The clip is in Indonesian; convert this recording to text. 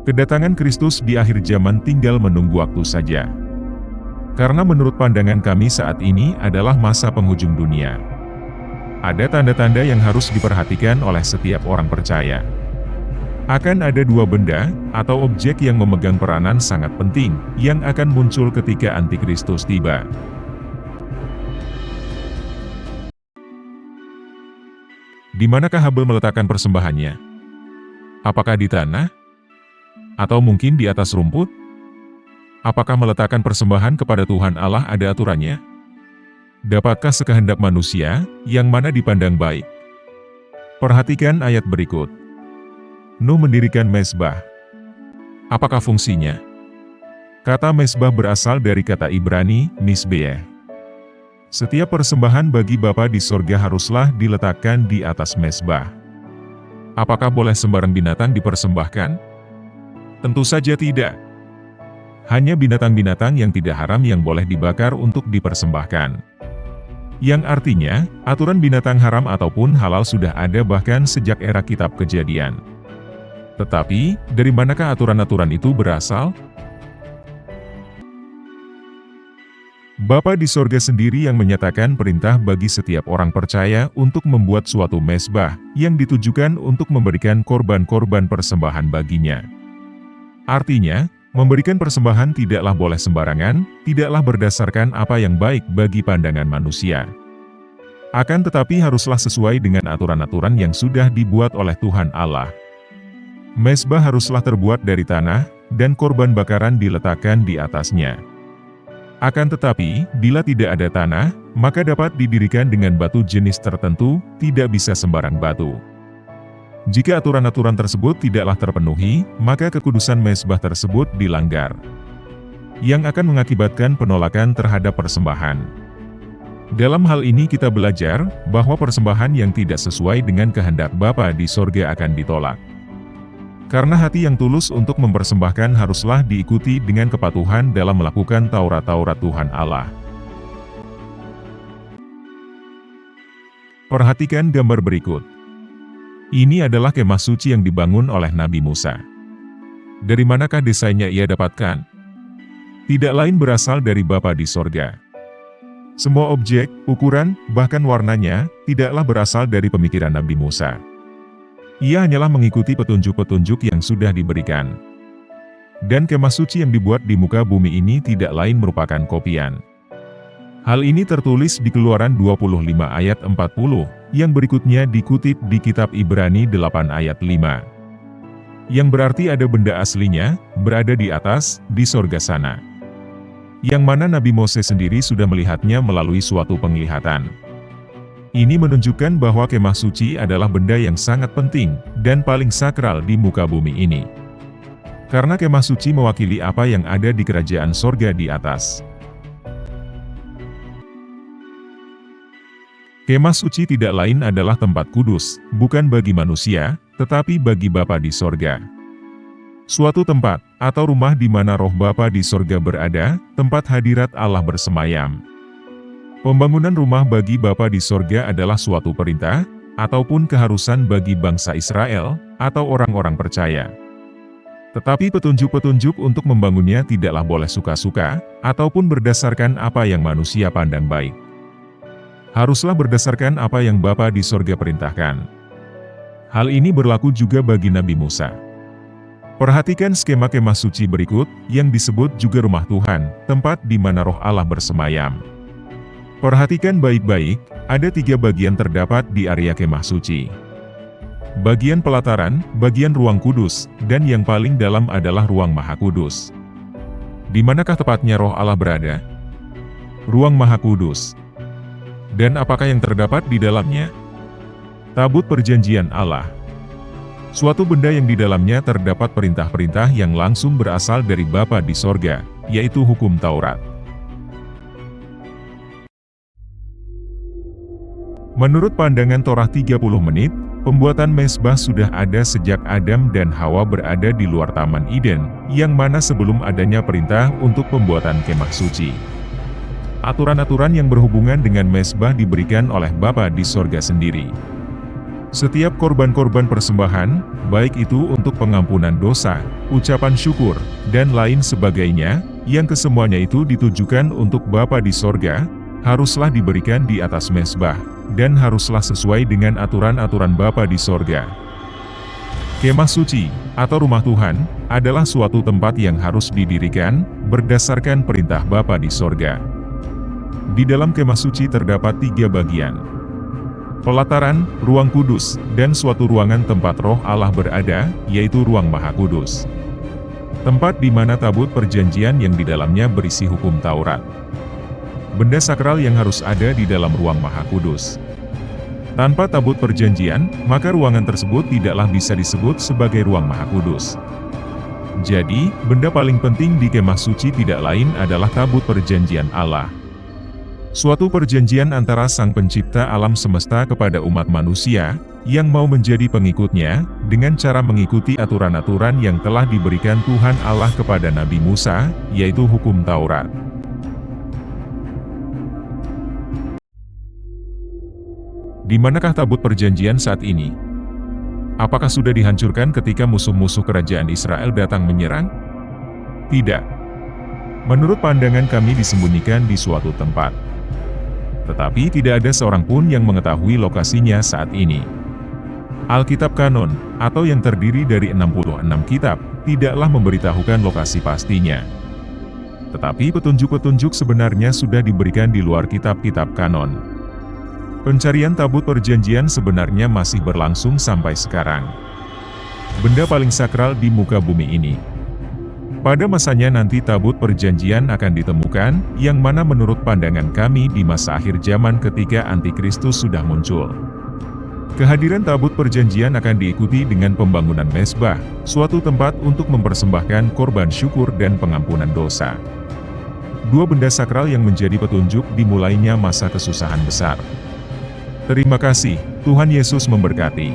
Kedatangan Kristus di akhir zaman tinggal menunggu waktu saja. Karena menurut pandangan kami saat ini adalah masa penghujung dunia. Ada tanda-tanda yang harus diperhatikan oleh setiap orang percaya. Akan ada dua benda, atau objek yang memegang peranan sangat penting, yang akan muncul ketika Antikristus tiba. Di manakah Habel meletakkan persembahannya? Apakah di tanah? Atau mungkin di atas rumput? Apakah meletakkan persembahan kepada Tuhan Allah ada aturannya? Dapatkah sekehendak manusia, yang mana dipandang baik? Perhatikan ayat berikut. Nuh mendirikan mezbah. Apakah fungsinya? Kata mezbah berasal dari kata Ibrani, misbeah. Setiap persembahan bagi Bapa di sorga haruslah diletakkan di atas mezbah. Apakah boleh sembarang binatang dipersembahkan? Tentu saja tidak. Hanya binatang-binatang yang tidak haram yang boleh dibakar untuk dipersembahkan. Yang artinya, aturan binatang haram ataupun halal sudah ada bahkan sejak era kitab Kejadian. Tetapi, dari manakah aturan-aturan itu berasal? Bapa di sorga sendiri yang menyatakan perintah bagi setiap orang percaya untuk membuat suatu mezbah, yang ditujukan untuk memberikan korban-korban persembahan baginya. Artinya, memberikan persembahan tidaklah boleh sembarangan, tidaklah berdasarkan apa yang baik bagi pandangan manusia. Akan tetapi haruslah sesuai dengan aturan-aturan yang sudah dibuat oleh Tuhan Allah. Mezbah haruslah terbuat dari tanah, dan korban bakaran diletakkan di atasnya. Akan tetapi, bila tidak ada tanah, maka dapat didirikan dengan batu jenis tertentu, tidak bisa sembarang batu. Jika aturan-aturan tersebut tidaklah terpenuhi, maka kekudusan mezbah tersebut dilanggar, yang akan mengakibatkan penolakan terhadap persembahan. Dalam hal ini kita belajar, bahwa persembahan yang tidak sesuai dengan kehendak Bapa di sorga akan ditolak. Karena hati yang tulus untuk mempersembahkan haruslah diikuti dengan kepatuhan dalam melakukan Taurat-Taurat Tuhan Allah. Perhatikan gambar berikut. Ini adalah kemah suci yang dibangun oleh Nabi Musa. Dari manakah desainnya ia dapatkan? Tidak lain berasal dari Bapa di sorga. Semua objek, ukuran, bahkan warnanya, tidaklah berasal dari pemikiran Nabi Musa. Ia hanyalah mengikuti petunjuk-petunjuk yang sudah diberikan. Dan kemah suci yang dibuat di muka bumi ini tidak lain merupakan kopian. Hal ini tertulis di Keluaran 25 ayat 40, yang berikutnya dikutip di kitab Ibrani 8 ayat 5. Yang berarti ada benda aslinya, berada di atas, di sorga sana. Yang mana Nabi Moses sendiri sudah melihatnya melalui suatu penglihatan. Ini menunjukkan bahwa kemah suci adalah benda yang sangat penting, dan paling sakral di muka bumi ini. Karena kemah suci mewakili apa yang ada di kerajaan sorga di atas. Kemah suci tidak lain adalah tempat kudus, bukan bagi manusia, tetapi bagi Bapa di sorga. Suatu tempat, atau rumah di mana roh Bapa di sorga berada, tempat hadirat Allah bersemayam. Pembangunan rumah bagi Bapa di sorga adalah suatu perintah, ataupun keharusan bagi bangsa Israel, atau orang-orang percaya. Tetapi petunjuk-petunjuk untuk membangunnya tidaklah boleh suka-suka, ataupun berdasarkan apa yang manusia pandang baik. Haruslah berdasarkan apa yang Bapa di sorga perintahkan. Hal ini berlaku juga bagi Nabi Musa. Perhatikan skema kemah suci berikut, yang disebut juga rumah Tuhan, tempat di mana roh Allah bersemayam. Perhatikan baik-baik, ada 3 bagian terdapat di area kemah suci. Bagian pelataran, bagian ruang kudus, dan yang paling dalam adalah ruang maha kudus. Di manakah tepatnya roh Allah berada? Ruang maha kudus. Dan apakah yang terdapat di dalamnya? Tabut perjanjian Allah. Suatu benda yang di dalamnya terdapat perintah-perintah yang langsung berasal dari Bapa di sorga, yaitu hukum Taurat. Menurut pandangan Torah 30 menit, pembuatan mezbah sudah ada sejak Adam dan Hawa berada di luar Taman Eden, yang mana sebelum adanya perintah untuk pembuatan kemah suci. Aturan-aturan yang berhubungan dengan mezbah diberikan oleh Bapa di sorga sendiri. Setiap korban-korban persembahan, baik itu untuk pengampunan dosa, ucapan syukur, dan lain sebagainya, yang kesemuanya itu ditujukan untuk Bapa di sorga, haruslah diberikan di atas mezbah, dan haruslah sesuai dengan aturan-aturan Bapa di sorga. Kemah suci, atau rumah Tuhan, adalah suatu tempat yang harus didirikan, berdasarkan perintah Bapa di sorga. Di dalam kemah suci terdapat 3 bagian. Pelataran, ruang kudus, dan suatu ruangan tempat roh Allah berada, yaitu ruang Maha Kudus. Tempat di mana tabut perjanjian yang di dalamnya berisi hukum Taurat. Benda sakral yang harus ada di dalam ruang Maha Kudus. Tanpa tabut perjanjian, maka ruangan tersebut tidaklah bisa disebut sebagai ruang Maha Kudus. Jadi, benda paling penting di kemah suci tidak lain adalah tabut perjanjian Allah. Suatu perjanjian antara Sang Pencipta alam semesta kepada umat manusia, yang mau menjadi pengikutnya, dengan cara mengikuti aturan-aturan yang telah diberikan Tuhan Allah kepada Nabi Musa, yaitu hukum Taurat. Di manakah tabut perjanjian saat ini? Apakah sudah dihancurkan ketika musuh-musuh kerajaan Israel datang menyerang? Tidak. Menurut pandangan kami disembunyikan di suatu tempat. Tetapi tidak ada seorang pun yang mengetahui lokasinya saat ini. Alkitab Kanon, atau yang terdiri dari 66 kitab, tidaklah memberitahukan lokasi pastinya. Tetapi petunjuk-petunjuk sebenarnya sudah diberikan di luar kitab-kitab Kanon. Pencarian tabut perjanjian sebenarnya masih berlangsung sampai sekarang. Benda paling sakral di muka bumi ini. Pada masanya nanti tabut perjanjian akan ditemukan, yang mana menurut pandangan kami di masa akhir zaman ketika Antikristus sudah muncul. Kehadiran tabut perjanjian akan diikuti dengan pembangunan mezbah, suatu tempat untuk mempersembahkan korban syukur dan pengampunan dosa. 2 benda sakral yang menjadi petunjuk dimulainya masa kesusahan besar. Terima kasih, Tuhan Yesus memberkati.